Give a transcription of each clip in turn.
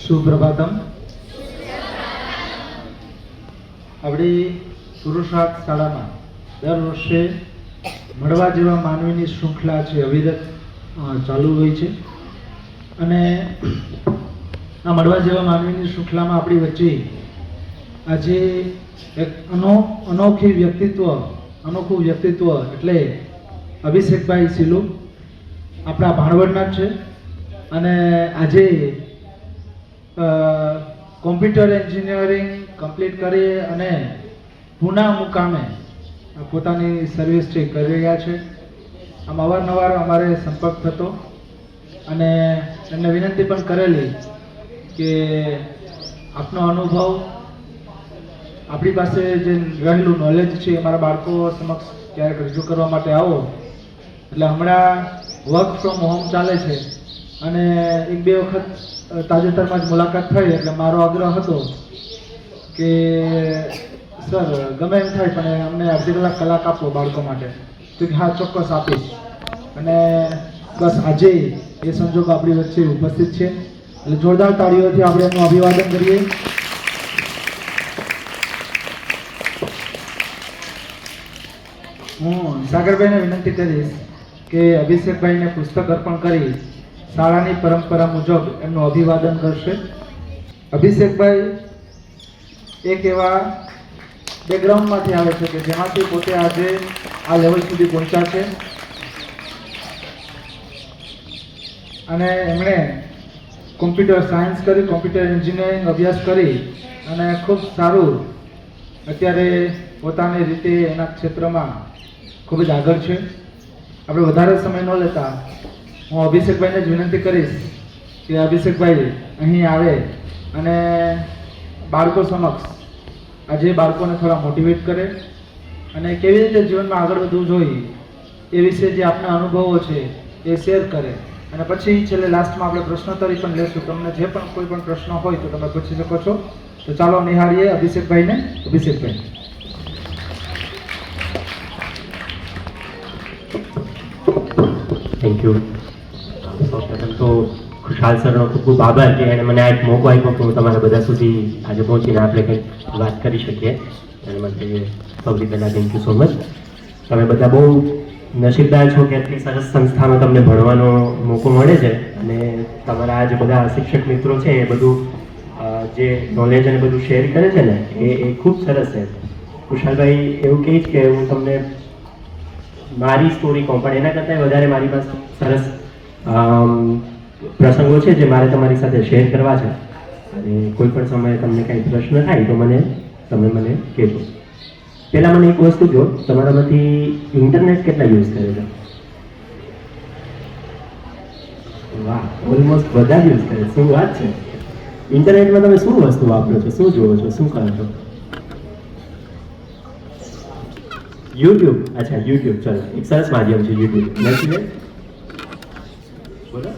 સુપ્રભાતમ. આપણી પુરુષાર્થ શાળામાં દર વર્ષે મળવા જેવા માનવીની શૃંખલા છે અવિરત ચાલુ હોય છે. અને આ મળવા જેવા માનવીની શૃંખલામાં આપણી વચ્ચે આજે એક અનોખું વ્યક્તિત્વ એટલે અભિષેકભાઈ સિલુ આપણા ભાણવડના જ છે. અને આજે કોમ્પ્યુટર એન્જિનિયરિંગ કમ્પ્લીટ કરી અને પુના મુકામે પોતાની સર્વિસ કરી રહ્યા છે. આમ અવારનવાર અમારે સંપર્ક થતો અને એમને વિનંતી પણ કરેલી કે આપનો અનુભવ, આપણી પાસે જે રહેલું નોલેજ છે અમારા બાળકો સમક્ષ ક્યારેક રજૂ કરવા માટે આવો. એટલે હમણાં વર્ક ફ્રોમ હોમ ચાલે છે અને એક બે વખત તાજેતરમાં જ મુલાકાત થઈ એટલે મારો આગ્રહ હતો કે સર ગમે એમ થાય પણ અમને અડધી કલાક આપો બાળકો માટે. તો કે હા ચોક્કસ આપીશ. અને બસ આજે એ સંજોગ આપણી વચ્ચે ઉપસ્થિત છે એટલે જોરદાર તાળીઓથી આપણે એનું અભિવાદન કરીએ. હું સાગરભાઈને વિનંતી કરીશ કે અભિષેકભાઈને પુસ્તક અર્પણ કરી શાળાની પરંપરા મુજબ એમનું અભિવાદન કરશે. અભિષેકભાઈ એક એવા બેકગ્રાઉન્ડમાંથી આવે છે કે જેમાંથી પોતે આજે આ લેવલ સુધી પહોંચ્યા છે. અને એમણે કોમ્પ્યુટર સાયન્સ કરી, કોમ્પ્યુટર એન્જિનિયરિંગ અભ્યાસ કરી અને ખૂબ સારું અત્યારે પોતાની રીતે એના ક્ષેત્રમાં ખૂબ જ આગળ છે. આપણે વધારે સમય ન લેતા હું અભિષેકભાઈને જ વિનંતી કરીશ કે અભિષેકભાઈ અહીં આવે અને બાળકો સમક્ષ આજે બાળકોને થોડા મોટિવેટ કરે અને કેવી રીતે જીવનમાં આગળ વધવું જોઈએ એ વિશે જે આપના અનુભવો છે એ શેર કરે. અને પછી છેલ્લે લાસ્ટમાં આપણે પ્રશ્નોત્તરી પણ લેશું. તમને જે પણ કોઈ પણ પ્રશ્ન હોય તો તમે પૂછી શકો છો. તો ચાલો નિહાળીએ અભિષેકભાઈને. અભિષેકભાઈ. Thank you. સૌપ્રથમ તો ખુશાલ સરનો ખૂબ ખૂબ આભાર કે એણે મને આ એક મોકો આપ્યો કે હું તમારા બધા સુધી આજે પહોંચીને આપણે કંઈક વાત કરી શકીએ. એના માટે સૌથી પહેલાં થેન્ક યુ સો મચ. તમે બધા બહુ નસીબદાર છો કે આટલી સરસ સંસ્થામાં તમને ભણવાનો મોકો મળે છે અને તમારા આ જે બધા શિક્ષક મિત્રો છે એ બધું જે નોલેજ અને બધું શેર કરે છે ને એ ખૂબ સરસ છે. ખુશાલભાઈ એવું કહે છે કે હું તમને મારી સ્ટોરી કહું પણ એના કરતાં વધારે મારી પાસે સરસ પ્રસંગો છે જે મારે તમારી સાથે શેર કરવા છે. અને કોઈ પણ સમયે તમને કંઈ પ્રશ્ન થાય તો તમે મને કહેજો. પહેલાં મને એક વસ્તુ કહો, તમારામાંથી ઇન્ટરનેટ કેટલા યુઝ કરે છે? વાહ, ઓલમોસ્ટ બધા જ યુઝ કરે. શું વાત છે! ઇન્ટરનેટમાં તમે શું વસ્તુ વાપરો છો, શું જોવો છો, શું કરો છો? યુટ્યુબ. અચ્છા, યુટ્યુબ. ચલો, એક સરસ માધ્યમ છે યુટ્યુબ. નથી બોલો.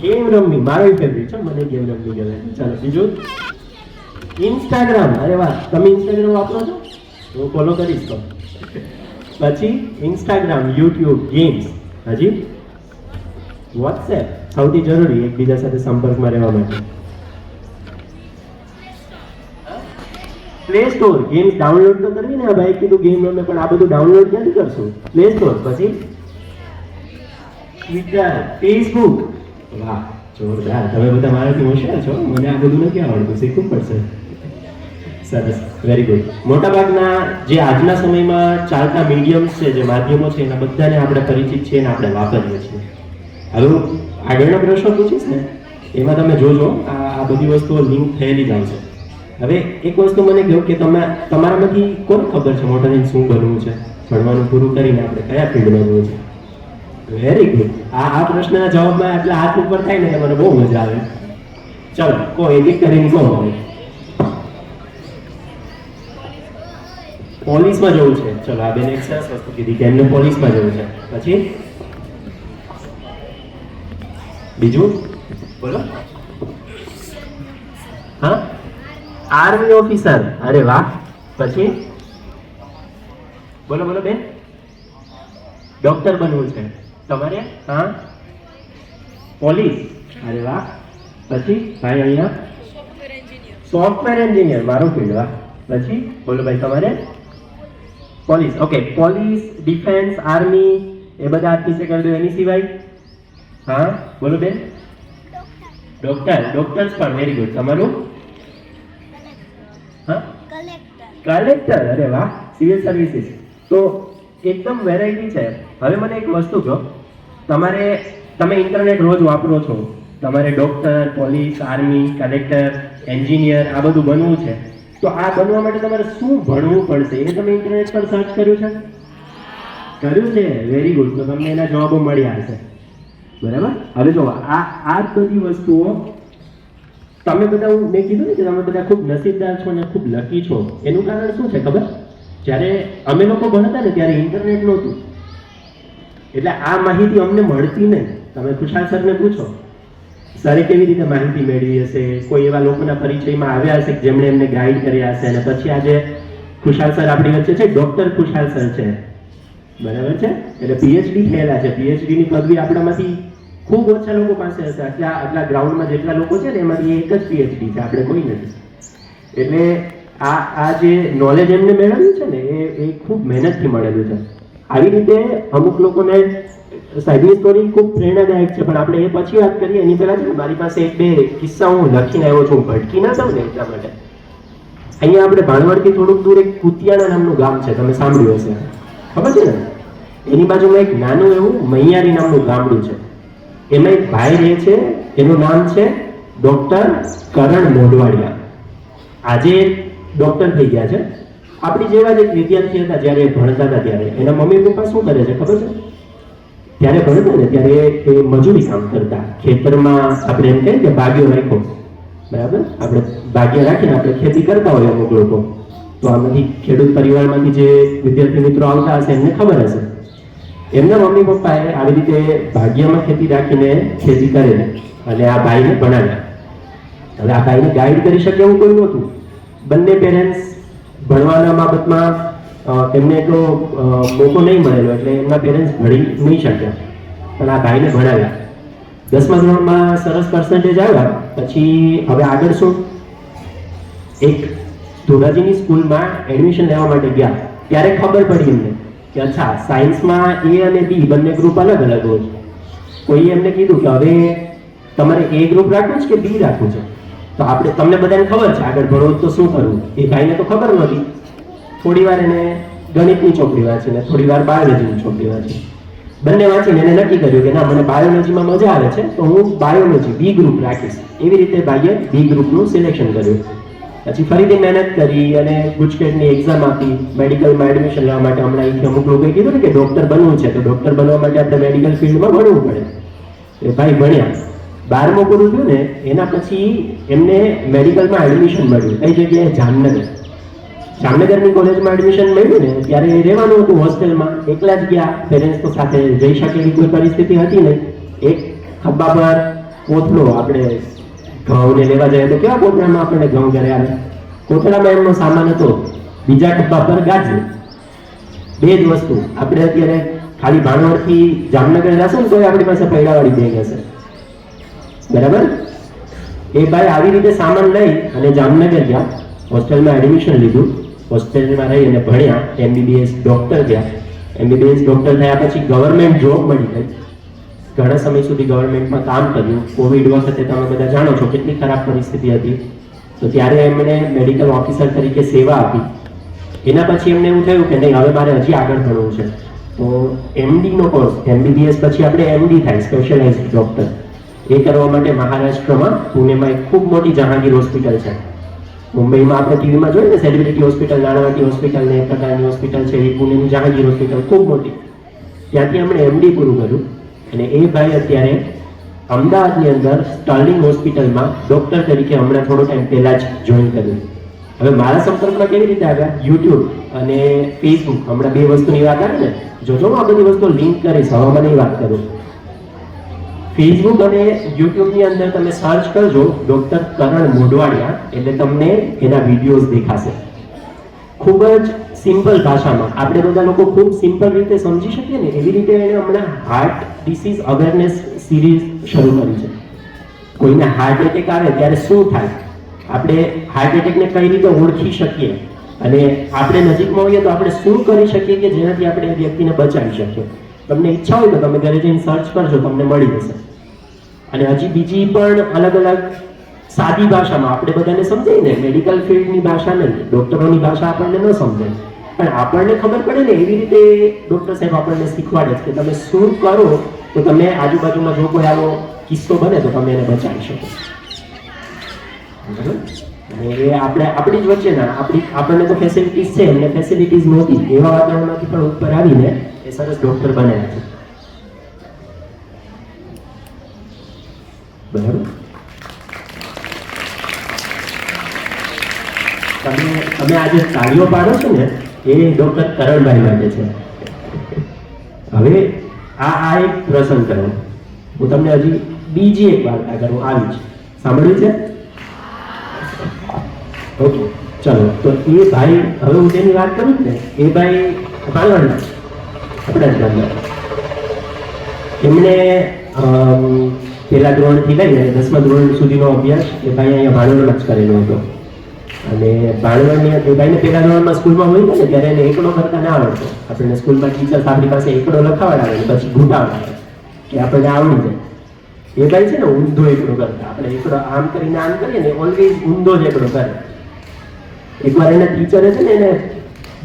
ગેમ રમવી મારો ફેવરિટ છે. મને ગેમ રમવી ગમે. ચાલો બીજું. ઇન્સ્ટાગ્રામ. અરે વાહ, તમે ઇન્સ્ટાગ્રામ વાપરો છો? હું ફોલો કરીશ તો. પછી ઇન્સ્ટાગ્રામ, યુટ્યુબ, ગેમ્સ. હજી વોટ્સએપ. સૌથી જરૂરી એકબીજા સાથે સંપર્કમાં રહેવા માટે. Play store. ગેમ્સ ડાઉનલોડ તો કરવી ને. આ ભાઈ કીધું ગેમ રમે પણ આ બધું ડાઉનલોડ ક્યાંથી કરશું? Play store. પછી ટ્વિટર, ફેસબુક. વાહ, જોરદાર. તમે બધા મારાથી હોશિયાર છો. મને આ બધું નથી આવડતું, શીખવું પડશે. સરસ, વેરી ગુડ. મોટાભાગના જે આજના સમયમાં ચાલતા મીડિયમ્સ છે, જે માધ્યમો છે, એના બધાને આપણે પરિચિત છીએ અને આપણે વાપરીએ છીએ. હવે હું આગળના પ્રશ્નો પૂછીશ ને એમાં તમે જોજો આ બધી વસ્તુઓ લિંક થયેલી જ આવશે. હવે એક વસ્તુ મને કહો કે તમારામાંથી કોને ખબર છે મોટા થઈને શું બનવું છે? ભણવાનું પૂરું કરીને આપણે કયા ફિલ્ડમાં જવું છે? Very good. આ પ્રશ્નના જવાબમાં એટલે હાથ ઉપર થાય ને મને બહુ મજા આવે. ચલો કહો, એક એક કરીને કહો. પોલીસમાં જવું છે. ચલો, આ બેન એક સરસ વસ્તુ કીધી કે એમને પોલીસમાં જવું છે. પછી બીજું બોલો. હા, આર્મી ઓફિસર. અરે વાહ. પછી બોલો બોલો બેન. ડોક્ટર બનવું છે તમારે? હા, પોલીસ. અરે વાહ. પછી ભાઈ અહીંયા સોફ્ટવેર એન્જિનિયર, મારું ફિલ્ડ. વાહ. પછી બોલો ભાઈ તમારે police. Okay, police, defence, army એ બધા હાથ નીચે કરી દો. એની સિવાય હા બોલો બેન. ડોક્ટર. ડોક્ટર્સ પણ વેરી ગુડ. તમારું હા કલેક્ટર. અરે વાહ. સિવિલ સર્વિસીસ તો એકદમ વેરાયટી છે. હવે મને એક વસ્તુ કહો, તમે ઇન્ટરનેટ રોજ વાપરો છો, તમારે doctor, police, army, collector, engineer આ બધું બનવું છે, તો આ બનવા માટે તમારે શું ભણવું પડશે એ તમે ઇન્ટરનેટ પર સર્ચ કર્યું છે? કર્યું છે. Very good. તો તમને એના જવાબો મળ્યા હશે. બરાબર. હવે જો આ બધી વસ્તુઓ તમે બધા, મેં કીધું ને કે તમે બધા ખૂબ નસીબદાર છો અને ખૂબ લકી છો. એનું કારણ શું છે ખબર? જ્યારે અમે લોકો ભણતા ને ત્યારે ઇન્ટરનેટ નહોતું, એટલે આ માહિતી અમને મળતી નહીં. તમે ખુશાલ સરને પૂછો, સરે કેવી રીતે માહિતી મેળવી હશે? કોઈ એવા લોકોના પરિચયમાં આવ્યા હશે જેમણે એમને ગાઈડ કર્યા હશે, અને પછી આજે ખુશાલ સર આપણી વચ્ચે છે. ડોક્ટર ખુશાલ સર છે, બરાબર છે. એટલે પીએચડી થયેલા છે. પીએચડી ની પદવી આપણામાંથી ખૂબ ઓછા લોકો પાસે હશે. આટલા ગ્રાઉન્ડમાં જેટલા લોકો છે ને એમાંથી એક જ પીએચડી છે, આપણે કોઈ નથી. એટલે આ જે નોલેજ એમને મેળવ્યું છે ને એ ખૂબ મહેનતથી મળેલું છે. આવી રીતે અમુક લોકોને સાહેબની સ્ટોરી ખૂબ પ્રેરણાદાયક છે, પણ આપણે એ પછી વાત કરીએ. એની પહેલા છે મારી પાસે એક બે કિસ્સા હું લખીને આવ્યો છું, ભટકી ના જાઉં ને એટલા માટે. અહીંયા આપણે ભાણવડથી થોડુંક દૂર એક કુતિયાણા નામનું ગામ છે, તમે સાંભળ્યું હશે, ખબર છે ને? એની બાજુમાં એક નાનું એવું મૈયારી નામનું ગામડું છે. એમાં એક ભાઈ રહે છે, એનું નામ છે ડોક્ટર કરણ મોઢવાડિયા. આજે ડોક્ટર થઈ ગયા છે. આપણી જેવા જ એક વિદ્યાર્થી હતા જ્યારે ભણતા હતા ત્યારે. એના મમ્મી પપ્પા શું કરે છે ખબર છે? ત્યારે ભણતા ને ત્યારે એ મજૂરી કામ કરતા ખેતરમાં. આપણે એમ કહીએ કે ભાગ્યો રાખ્યો, બરાબર? આપણે ભાગ્ય રાખીને આપણે ખેતી કરતા હોય અમુક લોકો. તો આમાંથી ખેડૂત પરિવારમાંથી જે વિદ્યાર્થી મિત્રો આવતા હશે એમને ખબર હશે. એમના મમ્મી પપ્પાએ આવી રીતે ભાગ્યમાં ખેતી રાખીને ખેતી કરેલી અને આ ભાઈને ભણાવ્યા. હવે આ ભાઈને ગાઈડ કરી શકે એવું કોઈ નહોતું. બંને પેરેન્ટ્સ ભણવાના બાબતમાં એમને એટલો મોકો નહીં મળેલો, એટલે એમના પેરેન્ટ્સ ભણી નહીં શક્યા, પણ આ ભાઈને ભણાવ્યા. 10મા ધોરણમાં સરસ પર્સન્ટેજ આવ્યા. પછી હવે આગળ શું? એક ધોરાજીની સ્કૂલમાં એડમિશન લેવા માટે ગયા. ત્યારે ખબર પડી એમને કે અચ્છા, સાયન્સમાં એ અને બી બંને ગ્રુપ અલગ અલગ હોય. કોઈએ એમને કીધું કે હવે તમારે એ ગ્રુપ રાખવું છે કે બી રાખવું છે? તો આપણે, તમને બધાને ખબર છે આગળ ભણો તો શું કરવું. એ ભાઈને તો ખબર નહોતી. થોડી વાર એને ગણિતની ચોપડી વાંચી ને થોડી વાર બાયોલોજીની ચોપડી વાંચી. બંને વાંચીને એને નક્કી કર્યું કે ના, મને બાયોલોજીમાં મજા આવે છે તો હું બાયોલોજી બી ગ્રુપ રાખીશ. એવી રીતે ભાઈએ બી ગ્રુપનું સિલેક્શન કર્યું. પછી ફરીથી મહેનત કરી અને ગુજકેટની એક્ઝામ આપી. મેડિકલમાં એડમિશન લેવા માટે હમણાં અહીંથી અમુક લોકોએ કીધું ને કે ડોક્ટર બનવું છે, તો ડોક્ટર બનવા માટે આપણે મેડિકલ ફિલ્ડમાં ભણવું પડે. એ ભાઈ ભણ્યા. 12મું પૂરું થયું ને એના પછી એમને મેડિકલમાં એડમિશન મળ્યું. કઈ જગ્યાએ? જામનગર. જામનગરની કોલેજમાં એડમિશન મળ્યું ને ત્યારે રહેવાનું હતું હોસ્ટેલમાં. એકલા જ ગયા. પેરેન્ટ્સ તો સાથે જઈ શકે એવી કોઈ પરિસ્થિતિ હતી નહીં. એક ખભા પર કોથળો, આપણે ઘઉંને લેવા જાય તો કેવા કોથળામાં આપણને ઘઉં ઘરે આવે, કોથળામાં એમનો સામાન હતો. બીજા ખભા પર ગાજર. બે જ વસ્તુ. આપણે અત્યારે ખાલી ભાણવડથી જામનગર જશું ને તો આપણી પાસે પૈડાવાળી બેગ હશે, બરાબર? એ ભાઈ આવી રીતે સામાન લઈ અને જામનગર ગયા. હોસ્ટેલમાં એડમિશન લીધું. હોસ્ટેલમાં રહી અને ભણ્યા. એમબીબીએસ ડોક્ટર ગયા. એમબીબીએસ ડોક્ટર થયા પછી ગવર્મેન્ટ જોબ મળી ગઈ. ઘણા સમય સુધી ગવર્મેન્ટમાં કામ કર્યું. કોવિડ વખતે તમે બધા જાણો છો કેટલી ખરાબ પરિસ્થિતિ હતી. તો ત્યારે એમણે મેડિકલ ઓફિસર તરીકે સેવા આપી. એના પછી એમને એવું થયું કે નહીં, હવે મારે હજી આગળ ભણવું છે. તો એમડીનો કોર્સ, એમબીબીએસ પછી આપણે એમડી થાય, સ્પેશિયલાઇઝ્ડ ડોક્ટર. એ કરવા માટે મહારાષ્ટ્રમાં પુણેમાં એક ખૂબ મોટી જહાંગીર હોસ્પિટલ છે. મુંબઈમાં આપણે ટીવીમાં જોઈએ ને સેલિબ્રિટી હોસ્પિટલ, નાણાવટી હોસ્પિટલ ને એક પ્રકારની હોસ્પિટલ છે, એ પુણેની જહાંગીર હોસ્પિટલ ખૂબ મોટી. ત્યાંથી એમણે એમડી પૂરું કર્યું અને એ ભાઈ અત્યારે અમદાવાદની અંદર સ્ટર્લિંગ હોસ્પિટલમાં ડોક્ટર તરીકે હમણાં થોડો ટાઈમ પહેલા જ જોઈન કર્યું. હવે મારા સંપર્કમાં કેવી રીતે આવ્યા? યુટ્યુબ અને ફેસબુક. હમણાં બે વસ્તુની વાત આવે ને, જોજો આ બધી વસ્તુ લિંક કરીશ, હવામાં નહીં વાત કરું. ફેસબુક અને યુટ્યુબની અંદર તમે સર્ચ કરજો ડોક્ટર કરણ મોઢવાડિયા, એટલે તમને એના વિડીયોઝ દેખાશે. ખૂબ જ સિમ્પલ ભાષામાં આપણે બધા લોકો ખૂબ સિમ્પલ રીતે સમજી શકીએ ને એવી રીતે એને હમણાં હાર્ટ ડિસીઝ અવેરનેસ સિરીઝ શરૂ કરી છે. કોઈને હાર્ટ એટેક આવે ત્યારે શું થાય, આપણે હાર્ટ એટેકને કઈ રીતે ઓળખી શકીએ અને આપણે નજીકમાં હોઈએ તો આપણે શું કરી શકીએ કે જેનાથી આપણે એ વ્યક્તિને બચાવી શકીએ. તમને ઈચ્છા હોય તો તમે ઘરે જઈને સર્ચ કરજો, તમને મળી જશે. અને હજી બીજી પણ અલગ અલગ સાદી ભાષામાં આપણે બધાને સમજાય ને, મેડિકલ ફિલ્ડની ભાષા નહીં, ડોક્ટરોની ભાષા આપણને ન સમજાય, પણ આપણને ખબર પડે ને એવી રીતે ડોક્ટર સાહેબ આપણને શીખવાડે છે કે તમે શું કરો તો તમે આજુબાજુમાં જો કોઈ આવો કિસ્સો બને તો તમે એને બચાવી શકો. બરાબર? અને એ આપણી જ વચ્ચેના આપણને તો ફેસિલિટીઝ છે, એમને ફેસિલિટીઝ નહોતી, એવા વાતાવરણમાંથી પણ ઉપર આવીને એ સરસ ડોક્ટર બન્યા છે. બરાબર? તમે આજે તાળીઓ પાડો છો ને એ ડોક્ટર કરણભાઈ માટે છે. હવે આ એક પ્રસંગ કરો, હું તમને હજી બીજી એક વાર્તા કરું, આવી છે, સાંભળ્યું છે? ઓકે, ચલો. તો એ ભાઈ, હવે હું જેની વાત કરું ને એ ભાઈ ભાણવડના, આપણા જ ગામના. એમણે પહેલા ધોરણથી લઈને 10મા ધોરણ સુધીનો અભ્યાસ એ ભાઈ અહીંયા ભાણવડમાં જ કરેલો હતો. અને ભાણવડની એ ભાઈને પહેલા ધોરણમાં સ્કૂલમાં હોય ને ત્યારે એને એકડો કરતા ના આવડતો. આપણને સ્કૂલમાં ટીચર્સ આપણી પાસે એકડો લખાવડાવે પછી ઘૂંટાવડાવે કે આપણને આવડી જાય. એ ભાઈ છે ને ઊંધો એકડો કરતા, આપણે એકડો આમ કરીને આમ કરીએ ને ઓલવેઝ ઊંધો જ એકડો કરે. એકવાર એને ટીચરે છે ને એને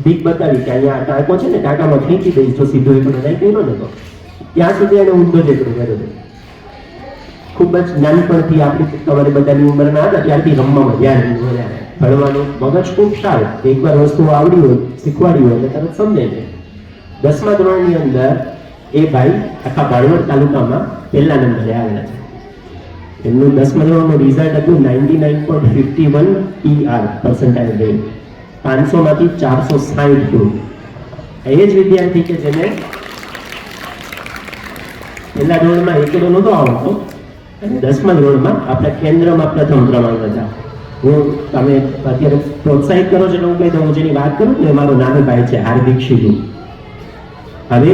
બીક બતાવી કે અહીંયા ટાંકો છે ને ટાંકામાં ખેંચી દઈશ જો સીધો એકડો નહીં કર્યો ને તો. ત્યાં સુધી એને ઊંધો જ એકડો કર્યો હતો. ખૂબ જ નાનપણથી આપણી તમારી બધાની ઉંમરના હતા ત્યારથી રમવામાં ધ્યાન ભણવાનું મગજ ખૂબ સારું. એકવાર વસ્તુઓ આવડી હોય, શીખવાડી હોય એટલે તરત સમજે છે. 10મા ધોરણની અંદર એ ભાઈ આખા ભાણવડ તાલુકામાં પહેલા નંબરે આવેલા છે. એમનું 10મા ધોરણનું રિઝલ્ટ હતું 99.51 પર્સન્ટાઇલ રેટ, 500માંથી 460 ગુણ. એ જ વિદ્યાર્થી કે જેને પહેલા ધોરણમાં એકડો નહોતો આવડતો અને 10મા ધોરણમાં આપણા કેન્દ્રમાં પ્રથમ ક્રમાંક હતા. હું તમે અત્યારે પ્રોત્સાહિત કરો છો એટલે હું કહી દઉં, જેની વાત કરું ને મારો નાનો ભાઈ છે હાર્દિક શિધુ. હવે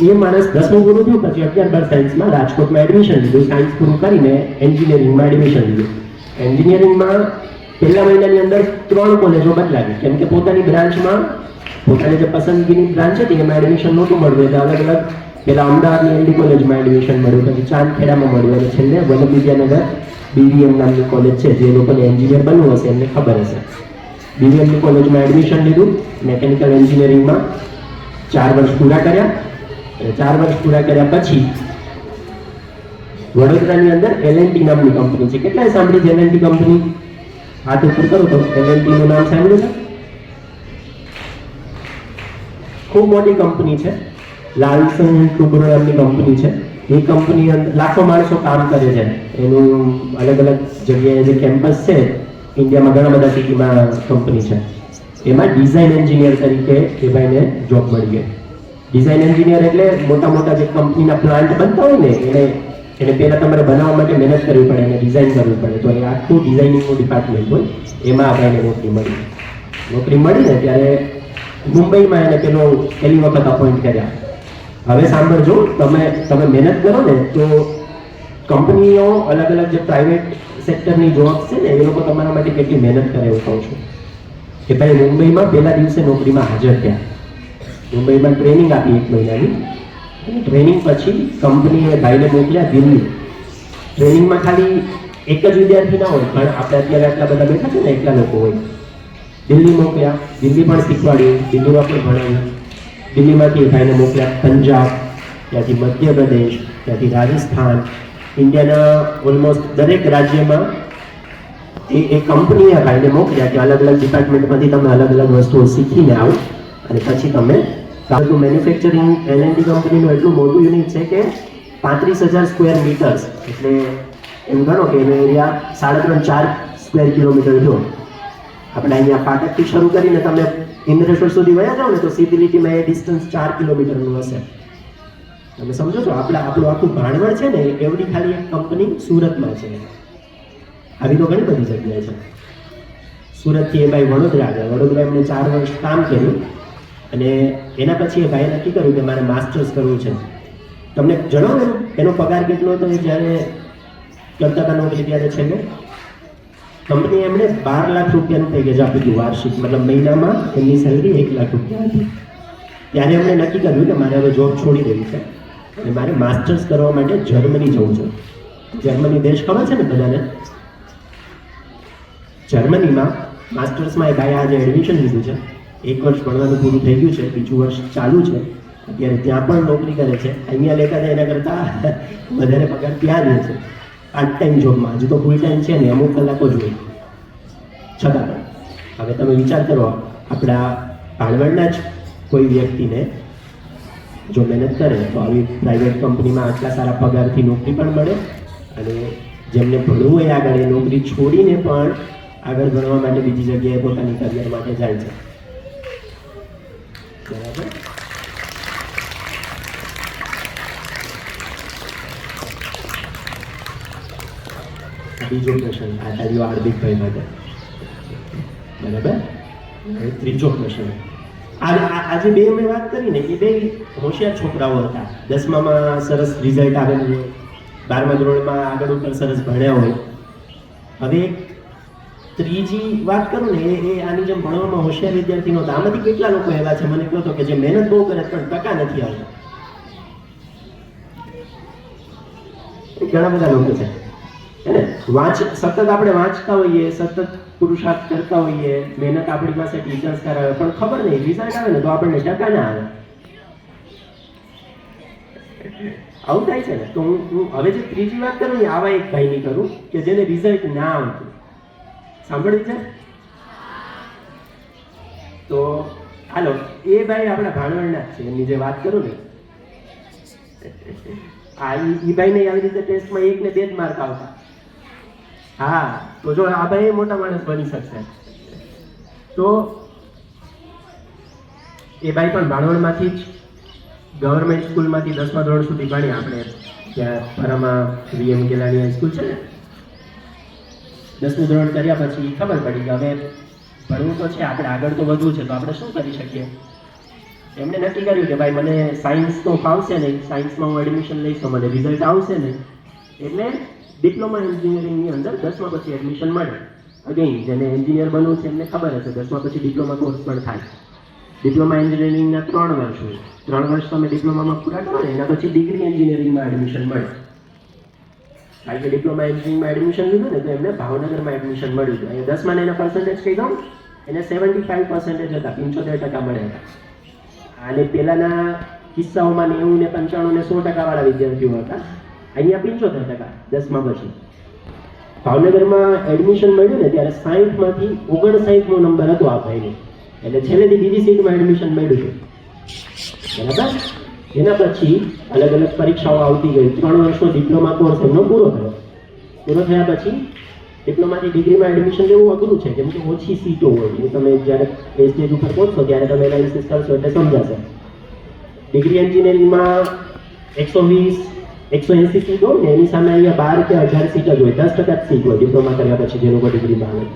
એ માણસ 10મું પૂરું થયું પછી 11-12 સાયન્સમાં રાજકોટમાં એડમિશન લીધું. સાયન્સ પૂરું કરીને એન્જિનિયરિંગમાં એડમિશન લીધું. એન્જિનિયરિંગમાં પહેલા મહિનાની અંદર 3 કોલેજો બદલાવી, કેમ કે પોતાની બ્રાન્ચમાં પોતાની જે પસંદગીની બ્રાન્ચ હતી એમાં એડમિશન નહોતું મળવું એટલે અલગ અલગ પેલા અમદાવાદની એલડી કોલેજમાં એડમિશન મળ્યું, પછી ચાંદખેડામાં મળ્યું અને છેલ્લે વલ્લભ વિદ્યાનગર બીવીએમ નામની કોલેજ છે, જે લોકોને એન્જિનિયર બનવું હશે એમને ખબર હશે. બીવીએમની કોલેજમાં એડમિશન લીધું, મેકેનિકલ એન્જિનિયરિંગમાં 4 વર્ષ પૂરા કર્યા. અને 4 વર્ષ પૂરા કર્યા પછી વડોદરાની અંદર એલએનટી નામની કંપની છે. કેટલાય સાંભળી છે એલએનટી કંપની? હાથ ઉપર કરો તો એલએનટીનું નામ સાંભળ્યું છે? ખૂબ મોટી કંપની છે, લાલસન ટુકડો નામની કંપની છે. એ કંપની અંદર લાખો માણસો કામ કરે છે. એનું અલગ અલગ જગ્યાએ જે કેમ્પસ છે ઇન્ડિયામાં ઘણા બધા સિટીમાં કંપની છે. એમાં ડિઝાઇન એન્જિનિયર તરીકે એ ભાઈને જોબ મળી ગઈ. ડિઝાઇન એન્જિનિયર એટલે મોટા મોટા જે કંપનીના પ્લાન્ટ બનતા હોય ને એને પહેલાં તમારે બનાવવા માટે મહેનત કરવી પડે, એને ડિઝાઇન કરવી પડે. તો એ આખું ડિઝાઇનિંગનું ડિપાર્ટમેન્ટ હોય, એમાં આપણને નોકરી મળી. નોકરી મળી ને ત્યારે મુંબઈમાં એને પહેલી વખત અપોઇન્ટ કર્યા. હવે સાંભળજો, તમે મહેનત કરો ને તો કંપનીઓ અલગ અલગ જે પ્રાઇવેટ સેક્ટરની જોબ્સ છે ને એ લોકો તમારા માટે કેટલી મહેનત કરે એવું કહું છું. કે ભાઈ મુંબઈમાં પહેલા દિવસે નોકરીમાં હાજર થયા, મુંબઈમાં ટ્રેનિંગ આપી 1 મહિનાની. અને ટ્રેનિંગ પછી કંપનીએ ભાઈને મોકલ્યા દિલ્હી. ટ્રેનિંગમાં ખાલી એક જ વિદ્યાર્થી ના હોય, પણ આપણે અત્યારે આટલા બધા બેઠા છે ને એટલા લોકો હોય. દિલ્હી મોકલ્યા, દિલ્હી પણ શીખવાડ્યું, દિલ્હીમાં પણ ભણાવ્યું. દિલ્હીમાંથી એ ભાઈને મોકલ્યા પંજાબ, ત્યાંથી મધ્યપ્રદેશ, ત્યાંથી રાજસ્થાન, ઇન્ડિયાના ઓલમોસ્ટ દરેક રાજ્યમાં એ કંપનીએ ભાઈને મોકલ્યા કે અલગ અલગ ડિપાર્ટમેન્ટમાંથી તમે અલગ અલગ વસ્તુઓ શીખીને આવો અને પછી તમે કારનું મેન્યુફેક્ચરિંગ. એલએનટી કંપનીનું એટલું મોટું યુનિટ છે કે 35,000 સ્ક્વેર મીટર્સ, એટલે એમ ગણો કે એનો એરિયા 3.5-4 સ્ક્વેર કિલોમીટર થયો. આપણે અહીંયા ફાટકથી શરૂ કરીને તમે ઇન્દ્રેશ્વર સુધી વયા જાઓ ને તો સીધી લીટીમાં એ ડિસ્ટન્સ 4 કિલોમીટરનું હશે. તમે સમજો છો? આપણું આખું ભાણવડ છે ને એવડી ખાલી એક કંપની સુરતમાં છે. આવી તો ઘણી બધી જગ્યાએ છે. સુરતથી એ ભાઈ વડોદરા ગયા. વડોદરા એમને 4 વર્ષ કામ કર્યું અને એના પછી એ ભાઈએ નક્કી કર્યું કે મારે માસ્ટર્સ કરવું છે. તમને જણાવો એનો પગાર કેટલો હતો? જ્યારે કરતા હતા નોકરી ત્યારે છેલ્લે કંપની એમણે 12 લાખ રૂપિયાનું પેકેજ આપી હતું વાર્ષિક, મતલબ મહિનામાં એમની સેલરી 1 લાખ રૂપિયા હતી. ત્યારે એમણે નક્કી કર્યું કે મારે હવે જોબ છોડી દેવી છે અને મારે માસ્ટર્સ કરવા માટે જર્મની જવું છે. જર્મની દેશ ખબર છે ને બધાને? જર્મનીમાં માસ્ટર્સમાં એ ભાઈ આજે એડમિશન લીધું છે. 1 વર્ષ ભણવાનું પૂરું થઈ ગયું છે, બીજું વર્ષ ચાલુ છે. અત્યારે ત્યાં પણ નોકરી કરે છે. અહીંયા લેતા હતા એના કરતાં વધારે પગાર ત્યાં લે છે પાર્ટ ટાઈમ જોબમાં. હજુ તો ફૂલ ટાઈમ છે ને, અમુક કલાકો જ હોય. છતાં પણ હવે તમે વિચાર કરો, આપણા ભાણવડના જ કોઈ વ્યક્તિને જો મહેનત કરે તો આવી પ્રાઇવેટ કંપનીમાં આટલા સારા પગારથી નોકરી પણ મળે અને જેમને ભણવું હોય આગળ એ નોકરી છોડીને પણ આગળ ભણવા માટે બીજી જગ્યાએ પોતાની કરિયર માટે જાય છે. બરાબર. બીજો ક્વેશ્ચન આ તારીઓ હાર્દિકભાઈ માટે. બરાબર. હવે ત્રીજો ક્વેશ્ચન. આજે બે મેં વાત કરી ને, એ બે હોશિયાર છોકરાઓ હતા. 10મામાં સરસ રિઝલ્ટ આવેલું હોય, 12મા ધોરણમાં આગળ ઉપર સરસ ભણ્યા હોય. હવે ત્રીજી વાત કરું ને, એ આની જેમ ભણવામાં હોશિયાર વિદ્યાર્થી નહોતા. આમાંથી કેટલા લોકો એવા છે મને કહો તો કે જે મહેનત બહુ કરે પણ ટકા નથી આવતા? ઘણા બધા લોકો છે ને. સતત આપણે વાંચતા હોઈએ, સતત પુરુષાર્થ કરતા હોઈએ, મહેનત આપણી પાસે ટીચર્સ કરાવે, પણ ખબર નહીં રિઝલ્ટ આવે ને તો આપણને ટકા ના આવે. આવું થાય છે ને. તો હું હવે જે ત્રીજી વાત કરું ને, આવા એક ભાઈની કરું કે જેને રિઝલ્ટ ના આવતું. સાંભળ્યું છે? તો હાલો, એ ભાઈ આપણા ભાણવડના જ છે. એમની જે વાત કરું ને, ઈ ભાઈને આવી રીતે ટેસ્ટમાં 1 ને 2 જ માર્ક આવતા. હા, તો જો આ ભાઈ મોટા માણસ બની શકશે. તો એ ભાઈ પણ ભાણવડમાંથી જ ગવર્મેન્ટ સ્કૂલમાંથી 10મા ધોરણ સુધી ભણી. આપણે ત્યાં ફરામાં VM ગેલાની હાઈસ્કૂલ છે ને, 10મું ધોરણ કર્યા પછી ખબર પડી કે હવે ભણવું તો છે, આપણે આગળ તો વધવું છે, તો આપણે શું કરી શકીએ. એમણે નક્કી કર્યું કે ભાઈ મને સાયન્સ તો ફાવશે નહીં, સાયન્સમાં હું એડમિશન લઈશ તો મને રિઝલ્ટ આવશે નહીં, એટલે ડિપ્લોમા એન્જિનિયરિંગની અંદર 10મા પછી એડમિશન મળે. અગેન જેને એન્જિનિયર બનવું છે એમને ખબર હશે 10મા પછી ડિપ્લોમા કોર્સ પણ થાય. ડિપ્લોમા એન્જિનિયરિંગના 3 વર્ષ હોય. 3 વર્ષ તમે ડિપ્લોમામાં પૂરા કરો ને, એના પછી ડિગ્રી એન્જિનિયરિંગમાં એડમિશન મળે. કારણ કે ડિપ્લોમા એન્જિનિયરિંગમાં એડમિશન લીધું ને તો એમને ભાવનગરમાં એડમિશન મળ્યું હતું. અહીંયા 10માં એના પર્સન્ટેજ કહી દઉં, એને 75% હતા, 75% મળ્યા હતા. અને પહેલાના કિસ્સાઓમાં 90 ને 95 ને 100% વાળા વિદ્યાર્થીઓ હતા. અહીંયા 75% 10મા પછી. ભાવનગરમાં એડમિશન મળ્યું ને ત્યારે 60માંથી 59નો નંબર હતો આ ભાઈનો, એટલે છેલ્લેથી બીજી સીટમાં એડમિશન મળ્યું છે. બરાબર. એના પછી અલગ અલગ પરીક્ષાઓ આવતી ગઈ. 3 વર્ષનો ડિપ્લોમા કોર્સ એમનો પૂરો થયો. પૂરો થયા પછી ડિપ્લોમાથી ડિગ્રીમાં એડમિશન લેવું અઘરું છે, કેમ કે ઓછી સીટો હોય. એ તમે જ્યારે એ સ્ટેજ ઉપર પહોંચશો ત્યારે તમે એનાલિસિસ કરશો એટલે સમજાશે. ડિગ્રી એન્જિનિયરિંગમાં 120 180 સીટ હોય ને, એની સામે અહીંયા 12 કે 18 સીટ જ હોય. 10% જ સીટ હોય ડિપ્લોમા કર્યા પછી જે લોકો ડિગ્રીમાં આવે.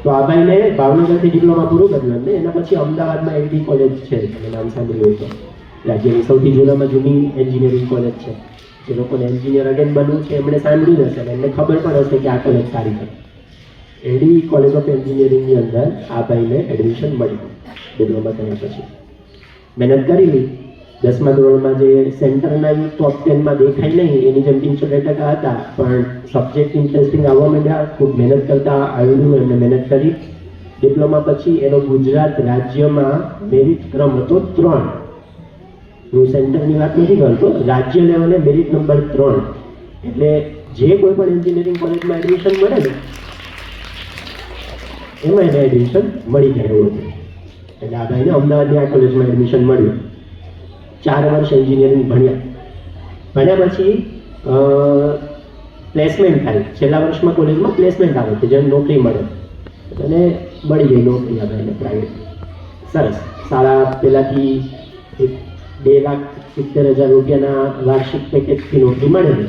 તો આ ભાઈને ભાવનગરથી ડિપ્લોમા પૂરું કર્યું એમને. એના પછી અમદાવાદમાં એલડી કોલેજ છે, તમે નામ સાંભળ્યું હોય તો. રાજ્યની સૌથી જૂનામાં જૂની એન્જિનિયરિંગ કોલેજ છે. જે લોકોને એન્જિનિયર અગેન બનવું છે એમણે સાંભળ્યું હશે અને એમને ખબર પણ હશે કે આ કોલેજ સારી છે. એલડી કોલેજ ઓફ એન્જિનિયરિંગની અંદર આ ભાઈને એડમિશન મળ્યું ડિપ્લોમા કર્યા પછી. મહેનત કરેલી. 10મા ધોરણમાં જે સેન્ટરના ટોપ 10માં દેખાય નહીં એની જેમ 75% હતા, પણ સબ્જેક્ટ ઇન્ટરેસ્ટિંગ આવવા માંડ્યા. ખૂબ મહેનત કરતા આવડ્યું, એમને મહેનત કરી. ડિપ્લોમા પછી એનો ગુજરાત રાજ્યમાં મેરિટ ક્રમ હતો 3. હું સેન્ટરની વાત નથી કરતો, રાજ્ય લેવલે મેરિટ નંબર 3. એટલે જે કોઈ પણ એન્જિનિયરિંગ કોલેજમાં એડમિશન મળે ને એમાં એને એડમિશન મળી જાય એવું હતું. એટલે આ ભાઈને અમદાવાદની આ કોલેજમાં એડમિશન મળ્યું. 4 વર્ષ એન્જિનિયરિંગ ભણ્યા પછી પ્લેસમેન્ટ થાય. છેલ્લા વર્ષમાં કોલેજમાં પ્લેસમેન્ટ આવે કે જેમ નોકરી મળે, અને મળી ગઈ નોકરી આવે એને પ્રાઇવેટ. સરસ. સારા પહેલાંથી 2,70,000 રૂપિયાના વાર્ષિક પેકેજથી નોકરી મળે છે.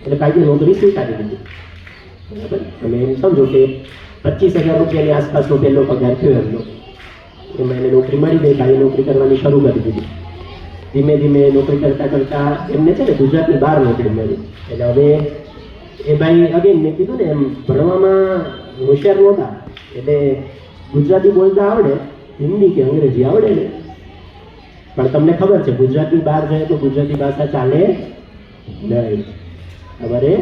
એટલે કાયદે નોકરી સ્વીકારી દીધી. બરાબર. તમે એમ સમજો કે 25,000 રૂપિયાની આસપાસનો પહેલો પગાર થયો એમનો. એમાં એને નોકરી મળી ગઈ. ભાઈ નોકરી કરવાની શરૂ કરી દીધી. ધીમે ધીમે નોકરી કરતાં કરતાં એમને છે ને ગુજરાતની બહાર નોકરી મળી. એટલે હવે એ ભાઈ અગેન મેં કીધું ને એમ ભણવામાં હોશિયાર નહોતા, એટલે ગુજરાતી બોલતા આવડે, હિન્દી કે અંગ્રેજી આવડે ને, પણ તમને ખબર છે ગુજરાતની બહાર જાય તો ગુજરાતી ભાષા ચાલે નહીં. તમારે